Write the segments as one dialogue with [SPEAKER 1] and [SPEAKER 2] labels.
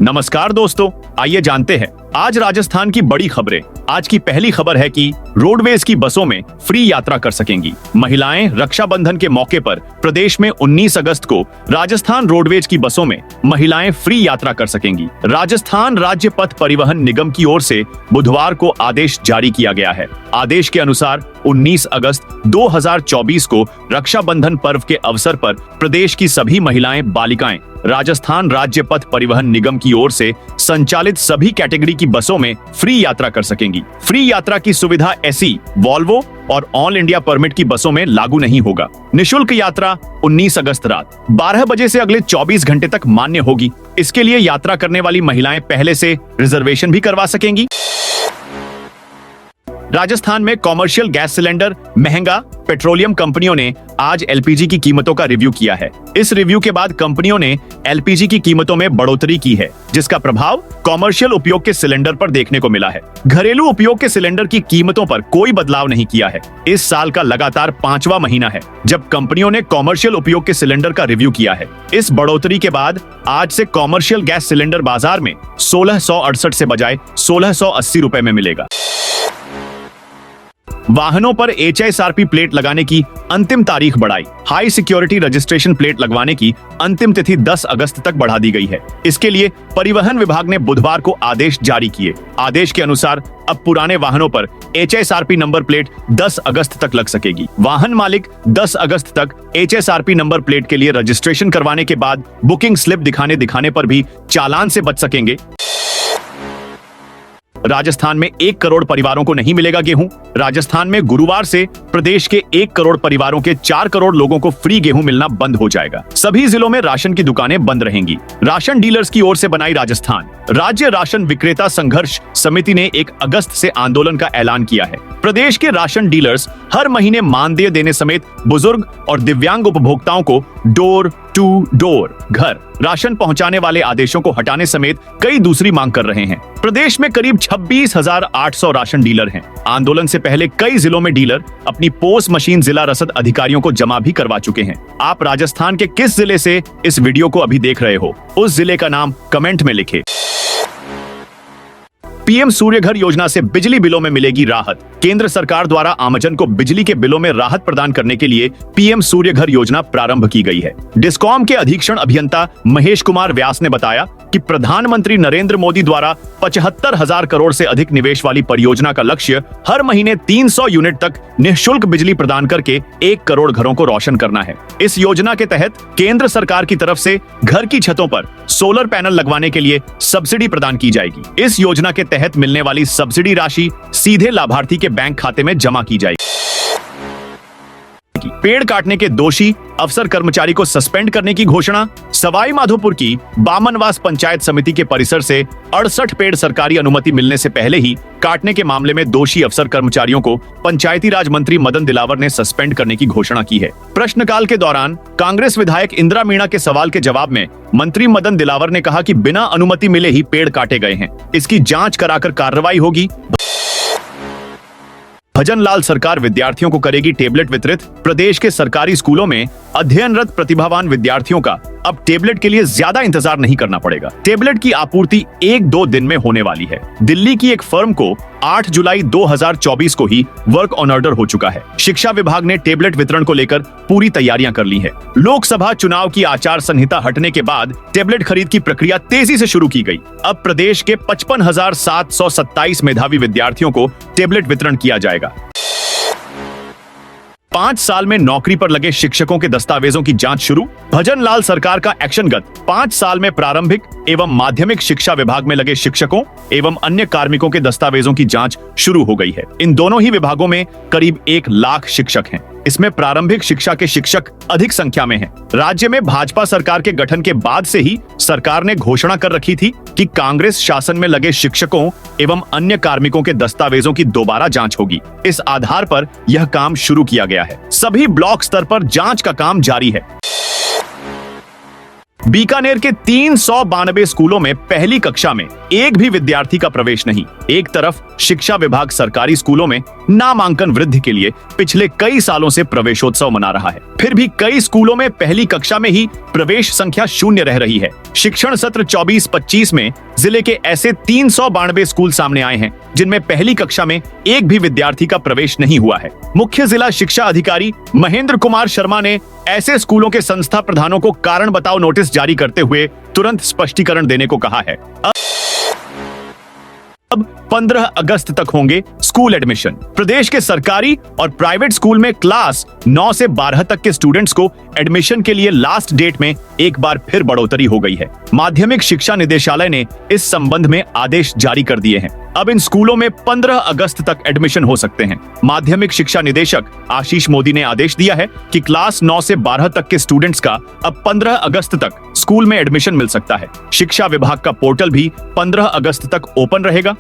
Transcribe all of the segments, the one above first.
[SPEAKER 1] नमस्कार दोस्तों, आइए जानते हैं आज राजस्थान की बड़ी खबरें। आज की पहली खबर है कि रोडवेज की बसों में फ्री यात्रा कर सकेंगी महिलाएं। रक्षाबंधन के मौके पर प्रदेश में 19 अगस्त को राजस्थान रोडवेज की बसों में महिलाएं फ्री यात्रा कर सकेंगी। राजस्थान राज्य पथ परिवहन निगम की ओर से बुधवार को आदेश जारी किया गया है। आदेश के अनुसार 19 अगस्त 2024 को रक्षाबंधन पर्व के अवसर पर प्रदेश की सभी महिलाएं बालिकाएं राजस्थान राज्य पथ परिवहन निगम की ओर से संचालित सभी कैटेगरी की बसों में फ्री यात्रा कर सकेंगी। फ्री यात्रा की सुविधा एसी, वॉल्वो और ऑल इंडिया परमिट की बसों में लागू नहीं होगा। निशुल्क यात्रा 19 अगस्त रात 12 बजे से अगले 24 घंटे तक मान्य होगी। इसके लिए यात्रा करने वाली महिलाएं पहले से रिजर्वेशन भी करवा सकेंगी। राजस्थान में कॉमर्शियल गैस सिलेंडर महंगा। पेट्रोलियम कंपनियों ने आज एलपीजी की कीमतों का रिव्यू किया है। इस रिव्यू के बाद कंपनियों ने एलपीजी की कीमतों में बढ़ोतरी की है, जिसका प्रभाव कॉमर्शियल उपयोग के सिलेंडर पर देखने को मिला है। घरेलू उपयोग के सिलेंडर की कीमतों पर कोई बदलाव नहीं किया है। इस साल का लगातार 5वां महीना है जब कंपनियों ने कॉमर्शियल उपयोग के सिलेंडर का रिव्यू किया है। इस बढ़ोतरी के बाद आज से कॉमर्शियल गैस सिलेंडर बाजार में 1668 से बजाय 1680 रुपए में मिलेगा। वाहनों पर HSRP प्लेट लगाने की अंतिम तारीख बढ़ाई। हाई सिक्योरिटी रजिस्ट्रेशन प्लेट लगवाने की अंतिम तिथि 10 अगस्त तक बढ़ा दी गई है। इसके लिए परिवहन विभाग ने बुधवार को आदेश जारी किए। आदेश के अनुसार अब पुराने वाहनों पर HSRP नंबर प्लेट 10 अगस्त तक लग सकेगी। वाहन मालिक 10 अगस्त तक HSRP नंबर प्लेट के लिए रजिस्ट्रेशन करवाने के बाद बुकिंग स्लिप दिखाने पर भी चालान से बच सकेंगे। राजस्थान में 1 करोड़ परिवारों को नहीं मिलेगा गेहूं। राजस्थान में गुरुवार से प्रदेश के 1 करोड़ परिवारों के 4 करोड़ लोगों को फ्री गेहूं मिलना बंद हो जाएगा। सभी जिलों में राशन की दुकानें बंद रहेंगी। राशन डीलर्स की ओर से बनाई राजस्थान राज्य राशन विक्रेता संघर्ष समिति ने 1 अगस्त से आंदोलन का ऐलान किया है। प्रदेश के राशन डीलर्स हर महीने मानदेय देने समेत बुजुर्ग और दिव्यांग उपभोक्ताओं को डोर टू डोर घर राशन पहुंचाने वाले आदेशों को हटाने समेत कई दूसरी मांग कर रहे हैं। प्रदेश में करीब 26,800 राशन डीलर हैं। आंदोलन से पहले कई जिलों में डीलर अपनी पोस मशीन जिला रसद अधिकारियों को जमा भी करवा चुके हैं। आप राजस्थान के किस जिले से इस वीडियो को अभी देख रहे हो, उस जिले का नाम कमेंट में लिखें। पीएम सूर्य घर योजना से बिजली बिलों में मिलेगी राहत। केंद्र सरकार द्वारा आमजन को बिजली के बिलों में राहत प्रदान करने के लिए पीएम सूर्य घर योजना प्रारंभ की गई है। डिस्कॉम के अधीक्षण अभियंता महेश कुमार व्यास ने बताया कि प्रधानमंत्री नरेंद्र मोदी द्वारा 75,000 करोड़ से अधिक निवेश वाली परियोजना का लक्ष्य हर महीने 300 यूनिट तक निःशुल्क बिजली प्रदान करके 1 करोड़ घरों को रोशन करना है। इस योजना के तहत केंद्र सरकार की तरफ से घर की छतों पर सोलर पैनल लगवाने के लिए सब्सिडी प्रदान की जाएगी। इस योजना के तहत मिलने वाली सब्सिडी राशि सीधे लाभार्थी के बैंक खाते में जमा की जाएगी। पेड़ काटने के दोषी अफसर कर्मचारी को सस्पेंड करने की घोषणा। सवाई माधोपुर की बामनवास पंचायत समिति के परिसर से 68 पेड़ सरकारी अनुमति मिलने से पहले ही काटने के मामले में दोषी अफसर कर्मचारियों को पंचायती राज मंत्री मदन दिलावर ने सस्पेंड करने की घोषणा की है। प्रश्नकाल के दौरान कांग्रेस विधायक इंदिरा मीणा के सवाल के जवाब में मंत्री मदन दिलावर ने कहा कि बिना अनुमति मिले ही पेड़ काटे गए हैं। इसकी जांच कराकर कार्रवाई होगी। भजनलाल सरकार विद्यार्थियों को करेगी टेबलेट वितरित। प्रदेश के सरकारी स्कूलों में अध्ययनरत प्रतिभावान विद्यार्थियों का अब टेबलेट के लिए ज्यादा इंतजार नहीं करना पड़ेगा। टेबलेट की आपूर्ति 1-2 दिन में होने वाली है। दिल्ली की एक फर्म को 8 जुलाई 2024 को ही वर्क ऑन ऑर्डर हो चुका है। शिक्षा विभाग ने टेबलेट वितरण को लेकर पूरी तैयारियां कर ली है। लोकसभा चुनाव की आचार संहिता हटने के बाद टेबलेट खरीद की प्रक्रिया तेजी से शुरू की गई। अब प्रदेश के 55,727 मेधावी विद्यार्थियों को टेबलेट वितरण किया जाएगा। 5 साल में नौकरी पर लगे शिक्षकों के दस्तावेजों की जांच शुरू। भजनलाल सरकार का एक्शनगत 5 साल में प्रारंभिक एवं माध्यमिक शिक्षा विभाग में लगे शिक्षकों एवं अन्य कार्मिकों के दस्तावेजों की जांच शुरू हो गई है। इन दोनों ही विभागों में करीब 1 लाख शिक्षक हैं। इसमें प्रारंभिक शिक्षा के शिक्षक अधिक संख्या में हैं। राज्य में भाजपा सरकार के गठन के बाद से ही सरकार ने घोषणा कर रखी थी कि कांग्रेस शासन में लगे शिक्षकों एवं अन्य कार्मिकों के दस्तावेजों की दोबारा जांच होगी। इस आधार पर यह काम शुरू किया गया है। सभी ब्लॉक स्तर पर जांच का काम जारी है। बीकानेर के 392 स्कूलों में पहली कक्षा में एक भी विद्यार्थी का प्रवेश नहीं। एक तरफ शिक्षा विभाग सरकारी स्कूलों में नामांकन वृद्धि के लिए पिछले कई सालों से प्रवेशोत्सव मना रहा है, फिर भी कई स्कूलों में पहली कक्षा में ही प्रवेश संख्या शून्य रह रही है। शिक्षण सत्र 24-25 में जिले के ऐसे 392 स्कूल सामने आए हैं जिनमें पहली कक्षा में एक भी विद्यार्थी का प्रवेश नहीं हुआ है। मुख्य जिला शिक्षा अधिकारी महेंद्र कुमार शर्मा ने ऐसे स्कूलों के संस्था प्रधानों को कारण बताओ नोटिस जारी करते हुए तुरंत स्पष्टीकरण देने को कहा है। अब 15 अगस्त तक होंगे स्कूल एडमिशन। प्रदेश के सरकारी और प्राइवेट स्कूल में क्लास 9 से 12 तक के स्टूडेंट्स को एडमिशन के लिए लास्ट डेट में एक बार फिर बढ़ोतरी हो गई है। माध्यमिक शिक्षा निदेशालय ने इस संबंध में आदेश जारी कर दिए हैं। अब इन स्कूलों में 15 अगस्त तक एडमिशन हो सकते हैं। माध्यमिक शिक्षा निदेशक आशीष मोदी ने आदेश दिया है कि क्लास 9 से 12 तक के स्टूडेंट्स का अब 15 अगस्त तक स्कूल में एडमिशन मिल सकता है। शिक्षा विभाग का पोर्टल भी 15 अगस्त तक ओपन रहेगा।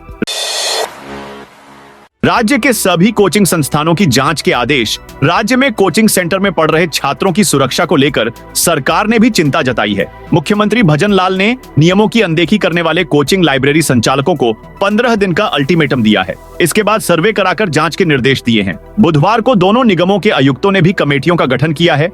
[SPEAKER 1] राज्य के सभी कोचिंग संस्थानों की जांच के आदेश। राज्य में कोचिंग सेंटर में पढ़ रहे छात्रों की सुरक्षा को लेकर सरकार ने भी चिंता जताई है। मुख्यमंत्री भजन लाल ने नियमों की अनदेखी करने वाले कोचिंग लाइब्रेरी संचालकों को 15 दिन का अल्टीमेटम दिया है। इसके बाद सर्वे कराकर जांच के निर्देश दिए हैं। बुधवार को दोनों निगमों के आयुक्तों ने भी कमेटियों का गठन किया है।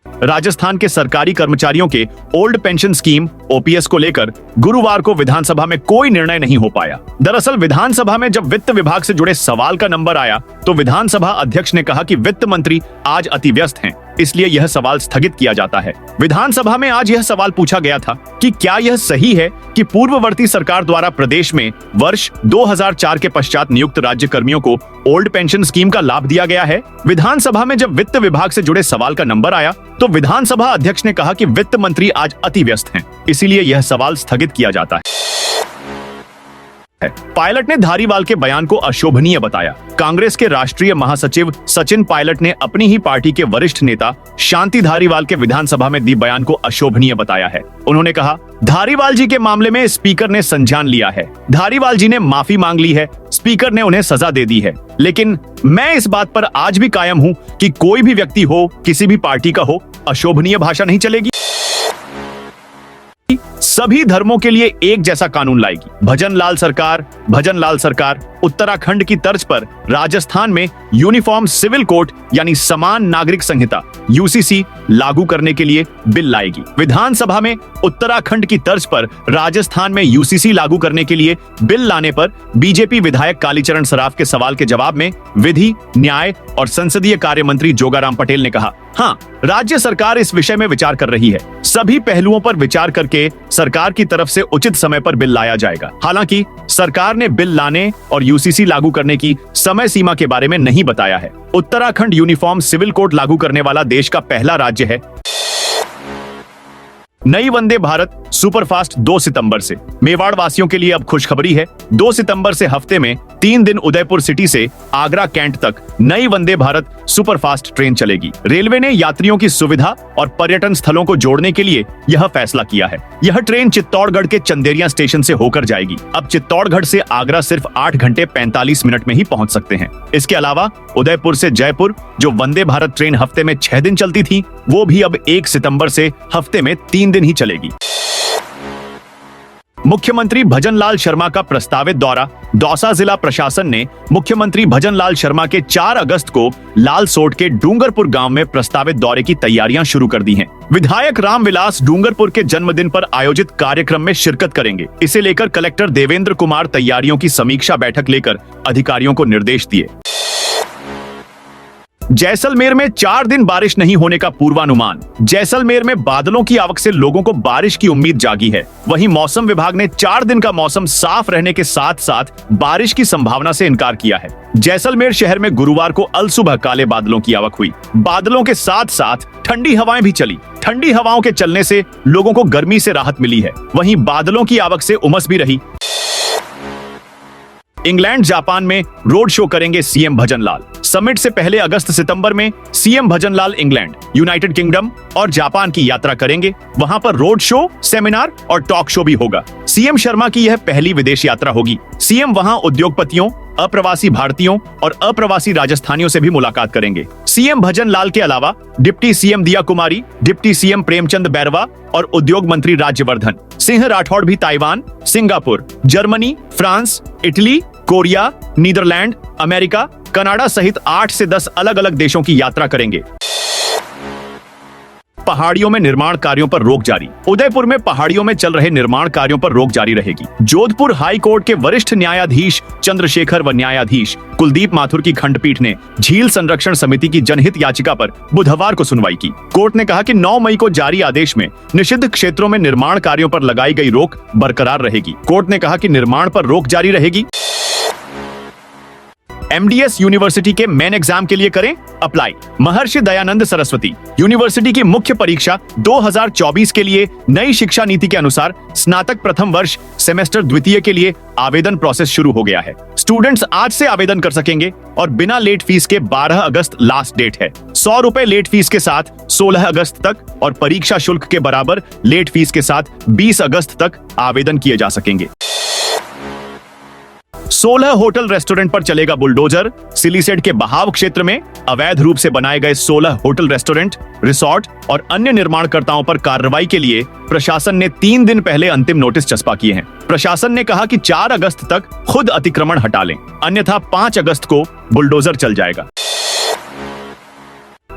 [SPEAKER 1] राजस्थान के सरकारी कर्मचारियों के ओल्ड पेंशन स्कीम ओपीएस को लेकर गुरुवार को विधानसभा में कोई निर्णय नहीं हो पाया। दरअसल विधानसभा में जब वित्त विभाग से जुड़े सवाल का नंबर आया तो विधानसभा अध्यक्ष ने कहा कि वित्त मंत्री आज अति व्यस्त हैं, इसलिए यह सवाल स्थगित किया जाता है। विधानसभा में आज यह सवाल पूछा गया था कि क्या यह सही है कि पूर्ववर्ती सरकार द्वारा प्रदेश में वर्ष 2004 के पश्चात नियुक्त राज्य कर्मियों को ओल्ड पेंशन स्कीम का लाभ दिया गया है। विधानसभा में जब वित्त विभाग से जुड़े सवाल का नंबर आया तो विधानसभा अध्यक्ष ने कहा कि वित्त मंत्री आज अति व्यस्त हैं, इसीलिए यह सवाल स्थगित किया जाता है। पायलट ने धारीवाल के बयान को अशोभनीय बताया। कांग्रेस के राष्ट्रीय महासचिव सचिन पायलट ने अपनी ही पार्टी के वरिष्ठ नेता शांति धारीवाल के विधानसभा में दी बयान को अशोभनीय बताया है। उन्होंने कहा, धारीवाल जी के मामले में स्पीकर ने संज्ञान लिया है। धारीवाल जी ने माफी मांग ली है, स्पीकर ने उन्हें सजा दे दी है। लेकिन मैं इस बात पर आज भी कायम हूं कि कोई भी व्यक्ति हो, किसी भी पार्टी का हो, अशोभनीय भाषा नहीं चलेगी। सभी धर्मों के लिए एक जैसा कानून लाएगी। भजन लाल सरकार उत्तराखंड की तर्ज पर राजस्थान में यूनिफॉर्म सिविल कोड यानी समान नागरिक संहिता यूसीसी लागू करने के लिए बिल लाएगी। विधानसभा में उत्तराखंड की तर्ज पर राजस्थान में यूसीसी लागू करने के लिए बिल लाने पर बीजेपी विधायक कालीचरण सराफ के सवाल के जवाब में विधि, न्याय और संसदीय कार्य मंत्री जोगाराम पटेल ने कहा, हाँ, राज्य सरकार इस विषय में विचार कर रही है। सभी पहलुओं पर विचार करके सरकार की तरफ से उचित समय पर बिल लाया जाएगा। हालांकि सरकार ने बिल लाने और यूसीसी लागू करने की समय सीमा के बारे में नहीं बताया है। उत्तराखंड यूनिफॉर्म सिविल कोड लागू करने वाला देश का पहला राज्य है। नई वंदे भारत सुपरफास्ट 2 सितंबर से। मेवाड़ वासियों के लिए अब खुशखबरी है। 2 सितंबर से हफ्ते में 3 दिन उदयपुर सिटी से आगरा कैंट तक नई वंदे भारत सुपरफास्ट ट्रेन चलेगी। रेलवे ने यात्रियों की सुविधा और पर्यटन स्थलों को जोड़ने के लिए यह फैसला किया है। यह ट्रेन चित्तौड़गढ़ के चंदेरिया स्टेशन से होकर जाएगी। अब चित्तौड़गढ़ से आगरा सिर्फ 8 घंटे 45 मिनट में ही पहुंच सकते हैं। इसके अलावा उदयपुर से जयपुर जो वंदे भारत ट्रेन हफ्ते में 6 दिन चलती थी, वो भी अब 1 सितंबर से हफ्ते में 3 दिन ही चलेगी। मुख्यमंत्री भजन लाल शर्मा का प्रस्तावित दौरा। दौसा जिला प्रशासन ने मुख्यमंत्री भजन लाल शर्मा के 4 अगस्त को लालसोट के डूंगरपुर गांव में प्रस्तावित दौरे की तैयारियां शुरू कर दी हैं। विधायक रामविलास डूंगरपुर के जन्मदिन पर आयोजित कार्यक्रम में शिरकत करेंगे। इसे लेकर कलेक्टर देवेंद्र कुमार तैयारियों की समीक्षा बैठक लेकर अधिकारियों को निर्देश दिए। जैसलमेर में 4 दिन बारिश नहीं होने का पूर्वानुमान। जैसलमेर में बादलों की आवक से लोगों को बारिश की उम्मीद जागी है। वहीं मौसम विभाग ने 4 दिन का मौसम साफ रहने के साथ साथ बारिश की संभावना से इनकार किया है। जैसलमेर शहर में गुरुवार को अलसुबह काले बादलों की आवक हुई। बादलों के साथ साथ ठंडी हवाएं भी चली। ठंडी हवाओं के चलने से लोगों को गर्मी से राहत मिली है। वहीं बादलों की आवक से उमस भी रही। इंग्लैंड जापान में रोड शो करेंगे सीएम भजन लाल। समिट से पहले अगस्त सितंबर में सीएम भजन लाल इंग्लैंड, यूनाइटेड किंगडम और जापान की यात्रा करेंगे। वहां पर रोड शो, सेमिनार और टॉक शो भी होगा। सीएम शर्मा की यह पहली विदेश यात्रा होगी। सीएम वहां उद्योगपतियों, अप्रवासी भारतीयों और अप्रवासी राजस्थानियों से भी मुलाकात करेंगे। सीएम भजन लाल के अलावा deputy CM Diya Kumari, deputy CM Premchand Bairwa और उद्योग मंत्री राज्यवर्धन सिंह राठौड़ भी Taiwan, Singapore, Germany, France, Italy, Korea, Netherland, America, Canada सहित 8 से 10 अलग अलग देशों की यात्रा करेंगे। पहाड़ियों में निर्माण कार्यों पर रोक जारी। उदयपुर में पहाड़ियों में चल रहे निर्माण कार्यों पर रोक जारी रहेगी। जोधपुर हाई कोर्ट के वरिष्ठ न्यायाधीश चंद्रशेखर व न्यायाधीश कुलदीप माथुर की खंडपीठ ने झील संरक्षण समिति की जनहित याचिका पर बुधवार को सुनवाई की। कोर्ट ने कहा कि 9 मई को जारी आदेश में निषिद्ध क्षेत्रों में निर्माण कार्यों पर लगाई गई रोक बरकरार रहेगी। कोर्ट ने कहा कि निर्माण पर रोक जारी रहेगी। MDS यूनिवर्सिटी के मेन एग्जाम के लिए करें अप्लाई। महर्षि दयानंद सरस्वती यूनिवर्सिटी की मुख्य परीक्षा 2024 के लिए नई शिक्षा नीति के अनुसार स्नातक प्रथम वर्ष सेमेस्टर द्वितीय के लिए आवेदन प्रोसेस शुरू हो गया है। स्टूडेंट्स आज से आवेदन कर सकेंगे और बिना लेट फीस के 12 अगस्त लास्ट डेट है। 100 रुपए लेट फीस के साथ 16 अगस्त तक और परीक्षा शुल्क के बराबर लेट फीस के साथ 20 अगस्त तक आवेदन किए जा सकेंगे। 16 होटल रेस्टोरेंट पर चलेगा बुलडोजर। सिलीसेड के बहाव क्षेत्र में अवैध रूप से बनाए गए 16 होटल रेस्टोरेंट, रिसोर्ट और अन्य निर्माणकर्ताओं पर कार्रवाई के लिए प्रशासन ने 3 दिन पहले अंतिम नोटिस चस्पा किए हैं। प्रशासन ने कहा कि 4 अगस्त तक खुद अतिक्रमण हटा लें, अन्यथा 5 अगस्त को बुलडोजर चल जाएगा।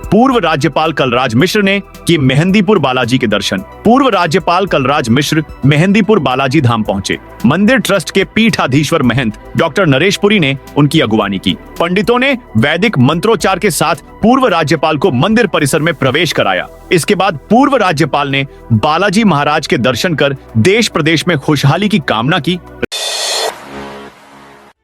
[SPEAKER 1] पूर्व राज्यपाल कलराज मिश्र ने किए मेहंदीपुर बालाजी के दर्शन। पूर्व राज्यपाल कलराज मिश्र मेहंदीपुर बालाजी धाम पहुंचे। मंदिर ट्रस्ट के पीठाधीश्वर महंत डॉक्टर नरेश पुरी ने उनकी अगुवानी की। पंडितों ने वैदिक मंत्रोच्चार के साथ पूर्व राज्यपाल को मंदिर परिसर में प्रवेश कराया। इसके बाद पूर्व राज्यपाल ने बालाजी महाराज के दर्शन कर देश प्रदेश में खुशहाली की कामना की।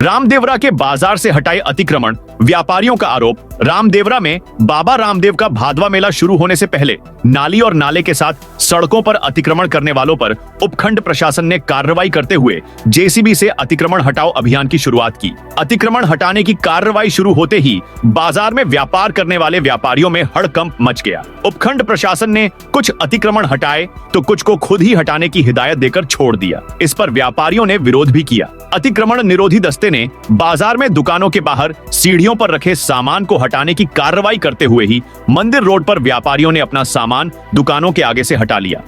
[SPEAKER 1] रामदेवरा के बाजार से हटाए अतिक्रमण, व्यापारियों का आरोप। रामदेवरा में बाबा रामदेव का भादवा मेला शुरू होने से पहले नाली और नाले के साथ सड़कों पर अतिक्रमण करने वालों पर उपखंड प्रशासन ने कार्रवाई करते हुए जेसीबी से अतिक्रमण हटाओ अभियान की शुरुआत की। अतिक्रमण हटाने की कार्रवाई शुरू होते ही बाजार में व्यापार करने वाले व्यापारियों में हड़कंप मच गया। उपखंड प्रशासन ने कुछ अतिक्रमण हटाए तो कुछ को खुद ही हटाने की हिदायत देकर छोड़ दिया। इस पर व्यापारियों ने विरोध भी किया। अतिक्रमण निरोधी दस्ते ने बाजार में दुकानों के बाहर सीढ़ियों पर रखे सामान को हटाने की कार्रवाई करते हुए ही मंदिर रोड पर व्यापारियों ने अपना सामान दुकानों के आगे से हटा लिया।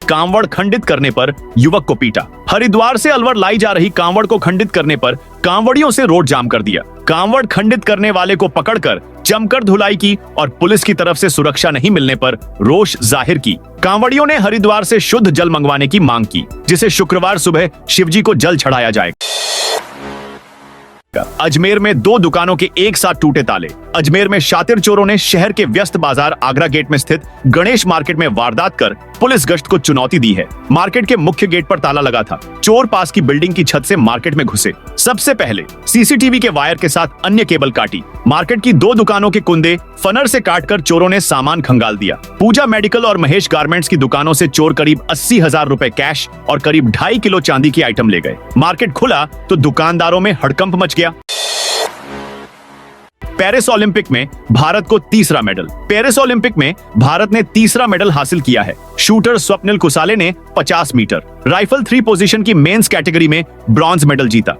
[SPEAKER 1] कांवड़ खंडित करने पर युवक को पीटा। हरिद्वार से अलवर लाई जा रही कांवड़ को खंडित करने पर कांवड़ियों से रोड जाम कर दिया। कांवड़ खंडित करने वाले को पकड़कर जमकर धुलाई की और पुलिस की तरफ से सुरक्षा नहीं मिलने पर रोष जाहिर की। कांवड़ियों ने हरिद्वार से शुद्ध जल मंगवाने की मांग की, जिसे शुक्रवार सुबह शिवजी को जल चढ़ाया जाएगा। अजमेर में 2 दुकानों के एक साथ टूटे ताले। अजमेर में शातिर चोरों ने शहर के व्यस्त बाजार आगरा गेट में स्थित गणेश मार्केट में वारदात कर पुलिस गश्त को चुनौती दी है। मार्केट के मुख्य गेट पर ताला लगा था। चोर पास की बिल्डिंग की छत से मार्केट में घुसे। सबसे पहले सीसीटीवी के वायर के साथ अन्य केबल काटी। मार्केट की 2 दुकानों के कुंदे फनर से काटकर चोरों ने सामान खंगाल दिया। पूजा मेडिकल और महेश गारमेंट्स की दुकानों से चोर करीब 80,000 रुपए कैश और करीब 2.5 किलो चांदी की आइटम ले गए। मार्केट खुला तो दुकानदारों में हड़कंप मच गया। पेरिस ओलंपिक में भारत को तीसरा मेडल। पेरिस ओलंपिक में भारत ने तीसरा मेडल हासिल किया है। शूटर स्वप्निल कुसाले ने 50 मीटर राइफल 3 पोजीशन की मेंस कैटेगरी में ब्रॉन्ज मेडल जीता।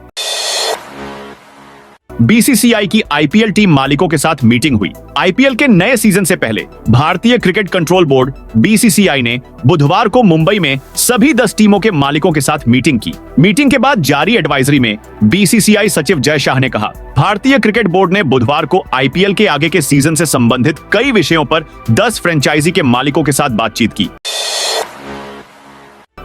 [SPEAKER 1] बीसीसीआई की आईपीएल टीम मालिकों के साथ मीटिंग हुई। आईपीएल के नए सीजन से पहले भारतीय क्रिकेट कंट्रोल बोर्ड बीसीसीआई ने बुधवार को मुंबई में सभी 10 टीमों के मालिकों के साथ मीटिंग की। मीटिंग के बाद जारी एडवाइजरी में बीसीसीआई सचिव जय शाह ने कहा, भारतीय क्रिकेट बोर्ड ने बुधवार को आईपीएल के आगे के सीजन से संबंधित कई विषयों पर 10 फ्रेंचाइजी के मालिकों के साथ बातचीत की।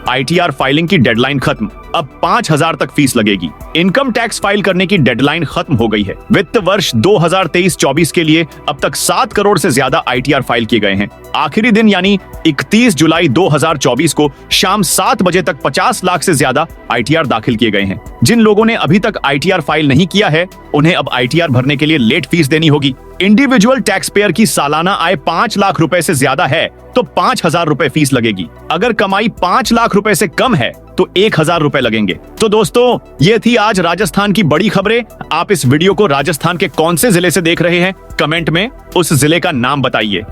[SPEAKER 1] आईटीआर फाइलिंग की डेडलाइन खत्म, अब 5,000 तक फीस लगेगी। इनकम टैक्स फाइल करने की डेडलाइन खत्म हो गई है। वित्त वर्ष 2023-24 के लिए अब तक 7 करोड़ से ज्यादा आईटीआर फाइल किए गए हैं। आखिरी दिन यानी 31 जुलाई 2024 को शाम 7 बजे तक 50 लाख से ज्यादा आईटीआर दाखिल किए गए हैं। जिन लोगों ने अभी तक आईटीआर फाइल नहीं किया है, उन्हें अब आईटीआर भरने के लिए लेट फीस देनी होगी। इंडिविजुअल टैक्स पेयर की सालाना आय 5 लाख रुपए से ज्यादा है तो 5,000 रुपए फीस लगेगी। अगर कमाई 5 लाख रुपए से कम है तो 1,000 रुपए लगेंगे। तो दोस्तों, ये थी आज राजस्थान की बड़ी खबरें। आप इस वीडियो को राजस्थान के कौन से जिले से देख रहे हैं, कमेंट में उस जिले का नाम बताइए।